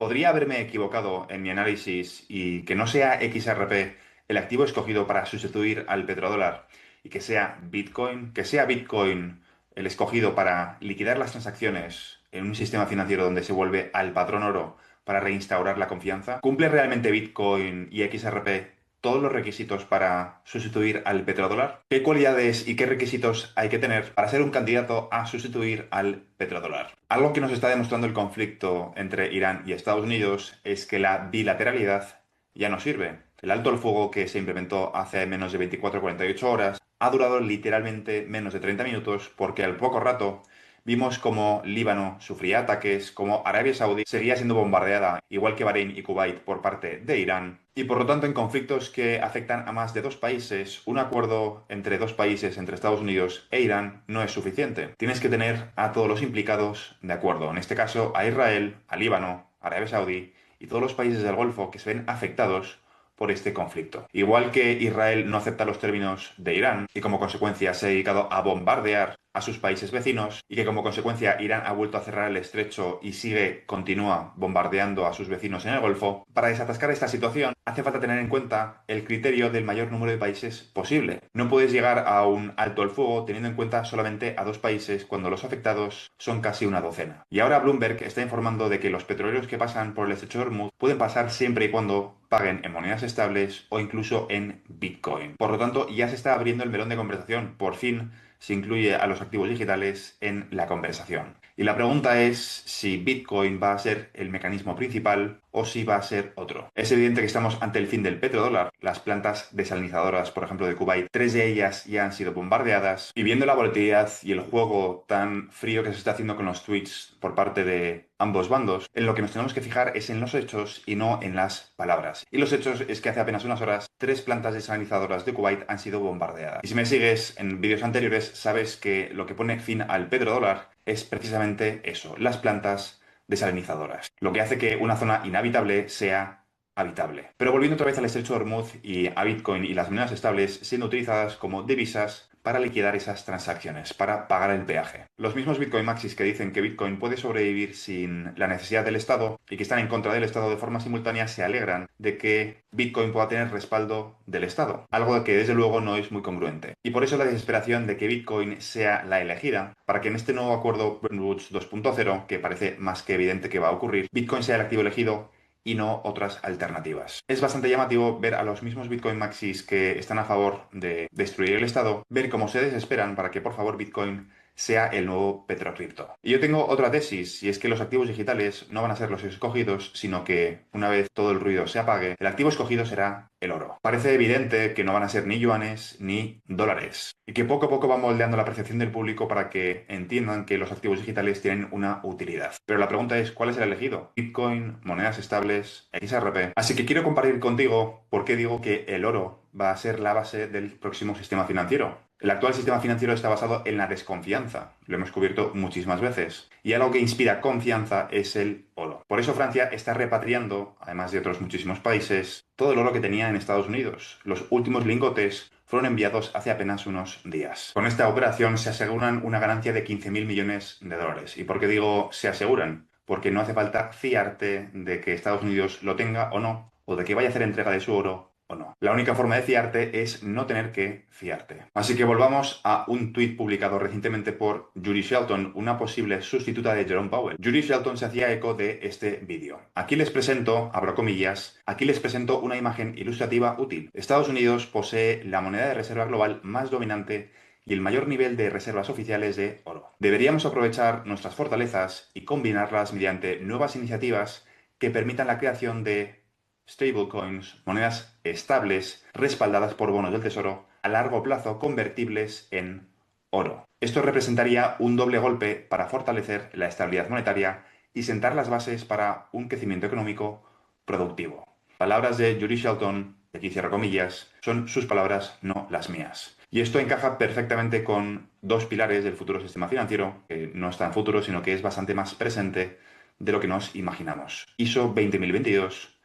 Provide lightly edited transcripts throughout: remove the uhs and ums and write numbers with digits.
¿Podría haberme equivocado en mi análisis y que no sea XRP el activo escogido para sustituir al petrodólar y que sea Bitcoin el escogido para liquidar las transacciones en un sistema financiero donde se vuelve al patrón oro para reinstaurar la confianza? ¿Cumple realmente Bitcoin y XRP todos los requisitos para sustituir al petrodólar? ¿Qué cualidades y qué requisitos hay que tener para ser un candidato a sustituir al petrodólar? Algo que nos está demostrando el conflicto entre Irán y Estados Unidos es que la bilateralidad ya no sirve. El alto el fuego que se implementó hace menos de 24 o 48 horas ha durado literalmente menos de 30 minutos porque al poco rato vimos cómo Líbano sufría ataques, cómo Arabia Saudí seguía siendo bombardeada, igual que Bahrein y Kuwait, por parte de Irán. Y por lo tanto, en conflictos que afectan a más de dos países, un acuerdo entre dos países, entre Estados Unidos e Irán, no es suficiente. Tienes que tener a todos los implicados de acuerdo. En este caso, a Israel, a Líbano, a Arabia Saudí y todos los países del Golfo que se ven afectados por este conflicto. Igual que Israel no acepta los términos de Irán y como consecuencia se ha dedicado a bombardear a sus países vecinos y que como consecuencia Irán ha vuelto a cerrar el estrecho y continúa bombardeando a sus vecinos en el Golfo, para desatascar esta situación hace falta tener en cuenta el criterio del mayor número de países posible. No puedes llegar a un alto el fuego teniendo en cuenta solamente a dos países cuando los afectados son casi una docena. Y ahora Bloomberg está informando de que los petroleros que pasan por el estrecho de Hormuz pueden pasar siempre y cuando paguen en monedas estables o incluso en Bitcoin. Por lo tanto, ya se está abriendo el melón de conversación. Por fin se incluye a los activos digitales en la conversación. Y la pregunta es si Bitcoin va a ser el mecanismo principal o si va a ser otro. Es evidente que estamos ante el fin del petrodólar. Las plantas desalinizadoras, por ejemplo, de Kuwait, tres de ellas ya han sido bombardeadas. Y viendo la volatilidad y el juego tan frío que se está haciendo con los tweets por parte de ambos bandos, en lo que nos tenemos que fijar es en los hechos y no en las palabras. Y los hechos es que hace apenas unas horas, tres plantas desalinizadoras de Kuwait han sido bombardeadas. Y si me sigues en vídeos anteriores, sabes que lo que pone fin al petrodólar es precisamente eso, las plantas desalinizadoras, lo que hace que una zona inhabitable sea habitable. Pero volviendo otra vez al estrecho de Hormuz y a Bitcoin y las monedas estables siendo utilizadas como divisas para liquidar esas transacciones, para pagar el peaje. Los mismos Bitcoin Maxis que dicen que Bitcoin puede sobrevivir sin la necesidad del Estado y que están en contra del Estado de forma simultánea se alegran de que Bitcoin pueda tener respaldo del Estado, algo que desde luego no es muy congruente. Y por eso la desesperación de que Bitcoin sea la elegida para que en este nuevo acuerdo Bretton Woods 2.0, que parece más que evidente que va a ocurrir, Bitcoin sea el activo elegido y no otras alternativas. Es bastante llamativo ver a los mismos Bitcoin Maxis que están a favor de destruir el Estado, ver cómo se desesperan para que por favor Bitcoin sea el nuevo petrocripto. Y yo tengo otra tesis, y es que los activos digitales no van a ser los escogidos, sino que una vez todo el ruido se apague, el activo escogido será el oro. Parece evidente que no van a ser ni yuanes ni dólares, y que poco a poco van moldeando la percepción del público para que entiendan que los activos digitales tienen una utilidad. Pero la pregunta es, ¿cuál es el elegido? Bitcoin, monedas estables, XRP. Así que quiero compartir contigo por qué digo que el oro va a ser la base del próximo sistema financiero. El actual sistema financiero está basado en la desconfianza, lo hemos cubierto muchísimas veces, y algo que inspira confianza es el oro. Por eso Francia está repatriando, además de otros muchísimos países, todo el oro que tenía en Estados Unidos. Los últimos lingotes fueron enviados hace apenas unos días. Con esta operación se aseguran una ganancia de 15.000 millones de dólares. ¿Y por qué digo se aseguran? Porque no hace falta fiarte de que Estados Unidos lo tenga o no, o de que vaya a hacer entrega de su oro o no. La única forma de fiarte es no tener que fiarte. Así que volvamos a un tuit publicado recientemente por Judy Shelton, una posible sustituta de Jerome Powell. Judy Shelton se hacía eco de este vídeo. Aquí les presento, abro comillas, aquí les presento una imagen ilustrativa útil. Estados Unidos posee la moneda de reserva global más dominante y el mayor nivel de reservas oficiales de oro. Deberíamos aprovechar nuestras fortalezas y combinarlas mediante nuevas iniciativas que permitan la creación de stablecoins, monedas estables respaldadas por bonos del tesoro a largo plazo convertibles en oro. Esto representaría un doble golpe para fortalecer la estabilidad monetaria y sentar las bases para un crecimiento económico productivo. Palabras de Judy Shelton, de aquí cierro comillas, son sus palabras, no las mías. Y esto encaja perfectamente con dos pilares del futuro sistema financiero, que no es tan futuro, sino que es bastante más presente de lo que nos imaginamos. ISO 20022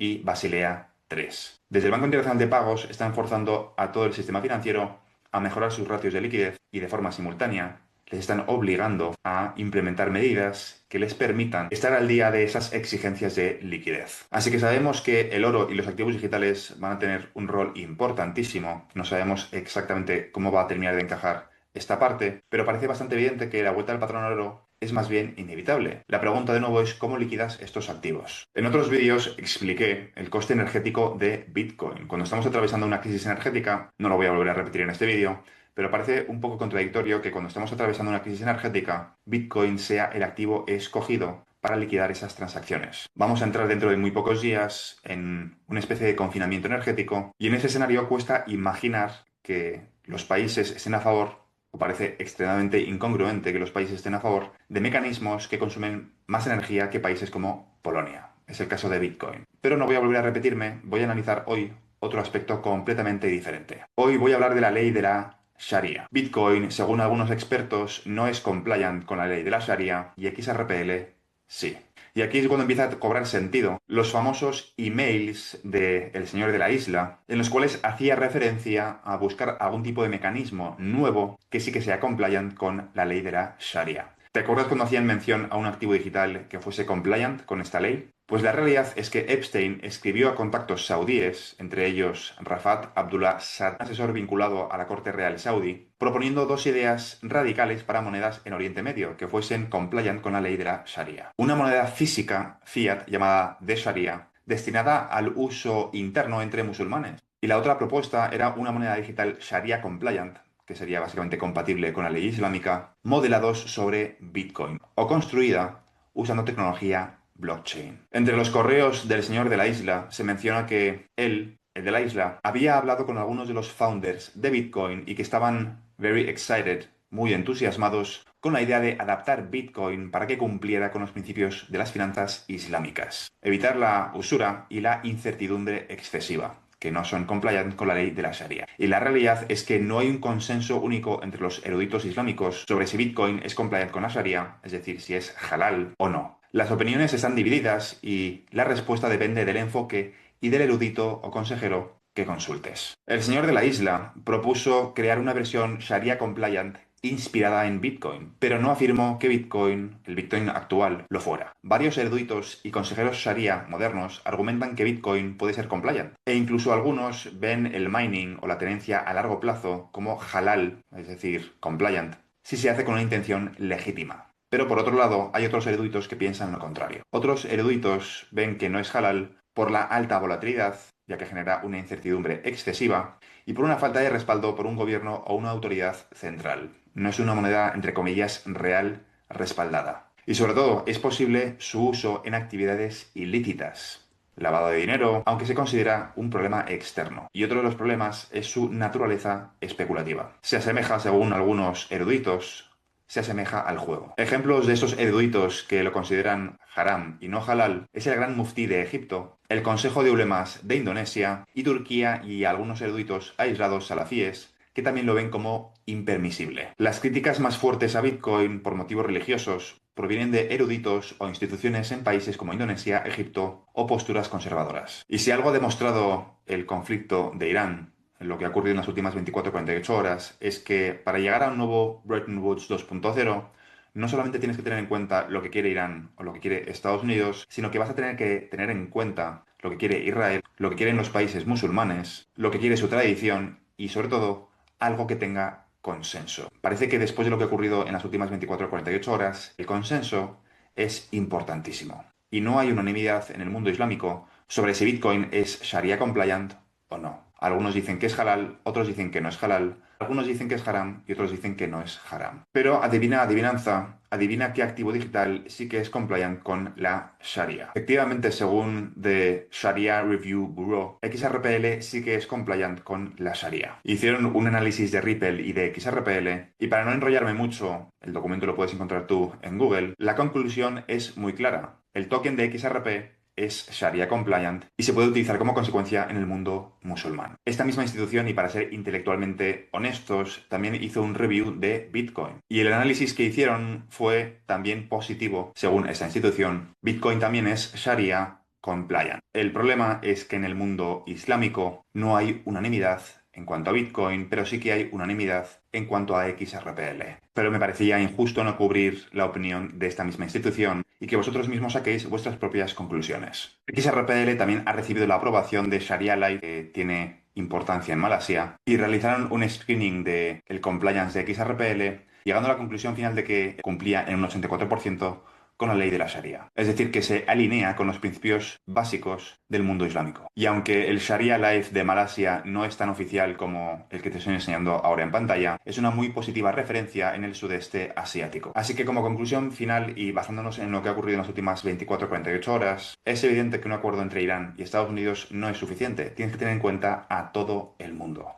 y Basilea III. Desde el Banco Internacional de Pagos están forzando a todo el sistema financiero a mejorar sus ratios de liquidez y de forma simultánea les están obligando a implementar medidas que les permitan estar al día de esas exigencias de liquidez. Así que sabemos que el oro y los activos digitales van a tener un rol importantísimo. No sabemos exactamente cómo va a terminar de encajar esta parte, pero parece bastante evidente que la vuelta al patrón al oro es más bien inevitable. La pregunta de nuevo es cómo liquidas estos activos. En otros vídeos expliqué el coste energético de Bitcoin. Cuando estamos atravesando una crisis energética, no lo voy a volver a repetir en este vídeo, pero parece un poco contradictorio que cuando estamos atravesando una crisis energética, Bitcoin sea el activo escogido para liquidar esas transacciones. Vamos a entrar dentro de muy pocos días en una especie de confinamiento energético y en ese escenario cuesta imaginar que los países estén a favor, o parece extremadamente incongruente que los países estén a favor de mecanismos que consumen más energía que países como Polonia. Es el caso de Bitcoin. Pero no voy a volver a repetirme, voy a analizar hoy otro aspecto completamente diferente. Hoy voy a hablar de la ley de la Sharia. Bitcoin, según algunos expertos, no es compliant con la ley de la Sharia y XRPL sí. Y aquí es cuando empieza a cobrar sentido los famosos emails del señor de la isla, en los cuales hacía referencia a buscar algún tipo de mecanismo nuevo que sí que sea compliant con la ley de la Sharia. ¿Te acuerdas cuando hacían mención a un activo digital que fuese compliant con esta ley? Pues la realidad es que Epstein escribió a contactos saudíes, entre ellos Rafat Abdullah Saad, asesor vinculado a la Corte Real Saudí, proponiendo dos ideas radicales para monedas en Oriente Medio que fuesen compliant con la ley de la Sharia. Una moneda física, fiat, llamada de Sharia, destinada al uso interno entre musulmanes. Y la otra propuesta era una moneda digital Sharia compliant, que sería básicamente compatible con la ley islámica, modelados sobre Bitcoin o construida usando tecnología blockchain. Entre los correos del señor de la isla se menciona que él, el de la isla, había hablado con algunos de los founders de Bitcoin y que estaban very excited, muy entusiasmados con la idea de adaptar Bitcoin para que cumpliera con los principios de las finanzas islámicas, evitar la usura y la incertidumbre excesiva, que no son compliant con la ley de la Sharia. Y la realidad es que no hay un consenso único entre los eruditos islámicos sobre si Bitcoin es compliant con la Sharia, es decir, si es halal o no. Las opiniones están divididas y la respuesta depende del enfoque y del erudito o consejero que consultes. El señor de la isla propuso crear una versión Sharia compliant inspirada en Bitcoin, pero no afirmó que Bitcoin, el Bitcoin actual, lo fuera. Varios eruditos y consejeros Sharia modernos argumentan que Bitcoin puede ser compliant, e incluso algunos ven el mining o la tenencia a largo plazo como halal, es decir, compliant, si se hace con una intención legítima. Pero por otro lado, hay otros eruditos que piensan lo contrario. Otros eruditos ven que no es halal por la alta volatilidad, ya que genera una incertidumbre excesiva, y por una falta de respaldo por un gobierno o una autoridad central. No es una moneda, entre comillas, real respaldada. Y sobre todo, es posible su uso en actividades ilícitas. Lavado de dinero, aunque se considera un problema externo. Y otro de los problemas es su naturaleza especulativa. Se asemeja, según algunos eruditos, se asemeja al juego. Ejemplos de estos eruditos que lo consideran haram y no halal es el Gran Muftí de Egipto, el Consejo de Ulemas de Indonesia y Turquía y algunos eruditos aislados salafíes que también lo ven como impermisible. Las críticas más fuertes a Bitcoin por motivos religiosos provienen de eruditos o instituciones en países como Indonesia, Egipto o posturas conservadoras. Y si algo ha demostrado el conflicto de Irán, lo que ha ocurrido en las últimas 24-48 horas, es que para llegar a un nuevo Bretton Woods 2.0, no solamente tienes que tener en cuenta lo que quiere Irán o lo que quiere Estados Unidos, sino que vas a tener que tener en cuenta lo que quiere Israel, lo que quieren los países musulmanes, lo que quiere su tradición y, sobre todo, algo que tenga consenso. Parece que después de lo que ha ocurrido en las últimas 24-48 horas, el consenso es importantísimo. Y no hay unanimidad en el mundo islámico sobre si Bitcoin es Sharia compliant o no. Algunos dicen que es halal, otros dicen que no es halal, algunos dicen que es haram y otros dicen que no es haram. Pero adivina, adivinanza, adivina qué activo digital sí que es compliant con la Sharia. Efectivamente, según The Sharia Review Bureau, XRPL sí que es compliant con la Sharia. Hicieron un análisis de Ripple y de XRPL y para no enrollarme mucho, el documento lo puedes encontrar tú en Google, la conclusión es muy clara. El token de XRP es Sharia compliant y se puede utilizar como consecuencia en el mundo musulmán. Esta misma institución, y para ser intelectualmente honestos, también hizo un review de Bitcoin. Y el análisis que hicieron fue también positivo, según esta institución. Bitcoin también es Sharia compliant. El problema es que en el mundo islámico no hay unanimidad en cuanto a Bitcoin, pero sí que hay unanimidad en cuanto a XRPL. Pero me parecía injusto no cubrir la opinión de esta misma institución y que vosotros mismos saquéis vuestras propias conclusiones. XRPL también ha recibido la aprobación de Sharia Life, que tiene importancia en Malasia, y realizaron un screening del compliance de XRPL, llegando a la conclusión final de que cumplía en un 84% con la ley de la Sharia. Es decir, que se alinea con los principios básicos del mundo islámico. Y aunque el Sharia Life de Malasia no es tan oficial como el que te estoy enseñando ahora en pantalla, es una muy positiva referencia en el sudeste asiático. Así que como conclusión final y basándonos en lo que ha ocurrido en las últimas 24-48 horas, es evidente que un acuerdo entre Irán y Estados Unidos no es suficiente. Tienes que tener en cuenta a todo el mundo.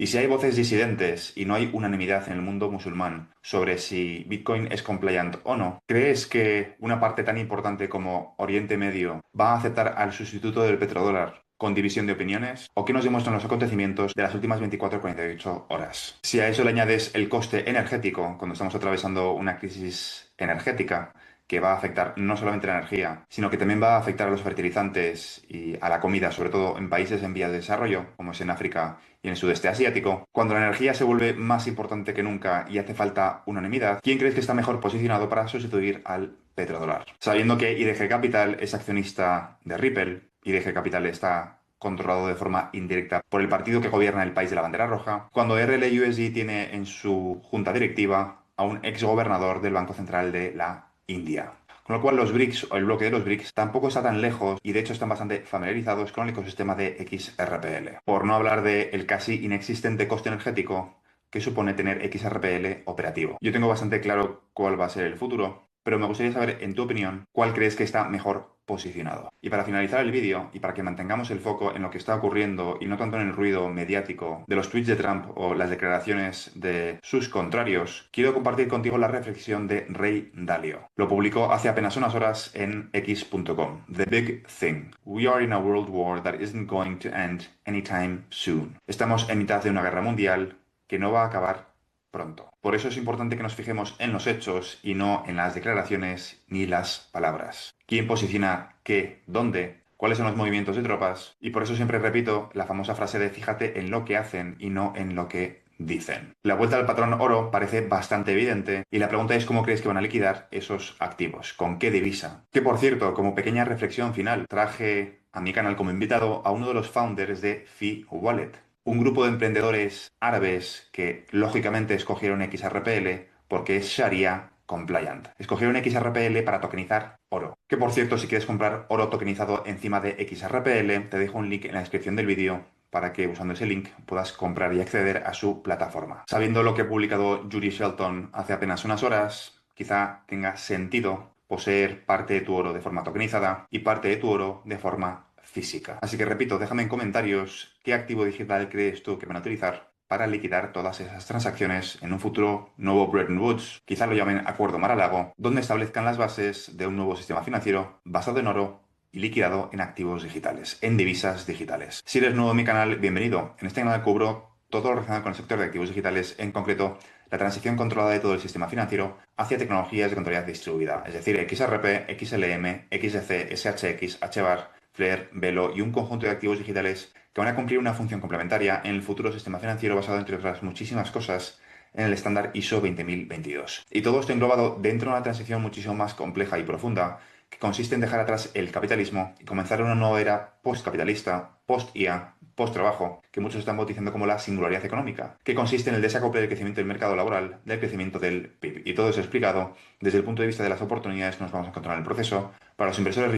Y si hay voces disidentes y no hay unanimidad en el mundo musulmán sobre si Bitcoin es compliant o no, ¿crees que una parte tan importante como Oriente Medio va a aceptar al sustituto del petrodólar con división de opiniones? ¿O qué nos demuestran los acontecimientos de las últimas 24-48 horas? Si a eso le añades el coste energético, cuando estamos atravesando una crisis energética, que va a afectar no solamente la energía, sino que también va a afectar a los fertilizantes y a la comida, sobre todo en países en vías de desarrollo, como es en África y en el sudeste asiático. Cuando la energía se vuelve más importante que nunca y hace falta unanimidad, ¿quién crees que está mejor posicionado para sustituir al petrodólar? Sabiendo que IDG Capital es accionista de Ripple, IDG Capital está controlado de forma indirecta por el partido que gobierna el país de la bandera roja, cuando RLUSD tiene en su junta directiva a un exgobernador del Banco Central de la India. Con lo cual los BRICS o el bloque de los BRICS tampoco está tan lejos y de hecho están bastante familiarizados con el ecosistema de XRPL. Por no hablar del casi inexistente coste energético que supone tener XRPL operativo. Yo tengo bastante claro cuál va a ser el futuro, pero me gustaría saber, en tu opinión, cuál crees que está mejor posicionado. Y para finalizar el vídeo, y para que mantengamos el foco en lo que está ocurriendo y no tanto en el ruido mediático de los tweets de Trump o las declaraciones de sus contrarios, quiero compartir contigo la reflexión de Ray Dalio. Lo publicó hace apenas unas horas en x.com. The Big Thing. We are in a world war that isn't going to end anytime soon. Estamos en mitad de una guerra mundial que no va a acabar pronto. Por eso es importante que nos fijemos en los hechos y no en las declaraciones ni las palabras. ¿Quién posiciona qué, dónde? ¿Cuáles son los movimientos de tropas? Y por eso siempre repito la famosa frase de fíjate en lo que hacen y no en lo que dicen. La vuelta al patrón oro parece bastante evidente y la pregunta es cómo creéis que van a liquidar esos activos, con qué divisa. Que por cierto, como pequeña reflexión final, traje a mi canal como invitado a uno de los founders de Fi Wallet, un grupo de emprendedores árabes que lógicamente escogieron XRPL porque es Sharia compliant. Escogieron XRPL para tokenizar oro. Que por cierto, si quieres comprar oro tokenizado encima de XRPL, te dejo un link en la descripción del vídeo para que usando ese link puedas comprar y acceder a su plataforma. Sabiendo lo que ha publicado Judy Shelton hace apenas unas horas, quizá tenga sentido poseer parte de tu oro de forma tokenizada y parte de tu oro de forma física. Así que repito, déjame en comentarios qué activo digital crees tú que van a utilizar para liquidar todas esas transacciones en un futuro nuevo Bretton Woods, quizá lo llamen Acuerdo Mar-a-Lago, donde establezcan las bases de un nuevo sistema financiero basado en oro y liquidado en activos digitales, en divisas digitales. Si eres nuevo en mi canal, bienvenido. En este canal cubro todo lo relacionado con el sector de activos digitales, en concreto la transición controlada de todo el sistema financiero hacia tecnologías de contabilidad distribuida, es decir, XRP, XLM, XDC, SHX, HBAR, Flare, Velo y un conjunto de activos digitales que van a cumplir una función complementaria en el futuro sistema financiero basado, entre otras muchísimas cosas, en el estándar ISO 20022. Y todo esto englobado dentro de una transición muchísimo más compleja y profunda que consiste en dejar atrás el capitalismo y comenzar una nueva era postcapitalista, post-IA, post-trabajo, que muchos están bautizando como la singularidad económica, que consiste en el desacople del crecimiento del mercado laboral del crecimiento del PIB. Y todo eso explicado desde el punto de vista de las oportunidades que nos vamos a encontrar en el proceso para los inversores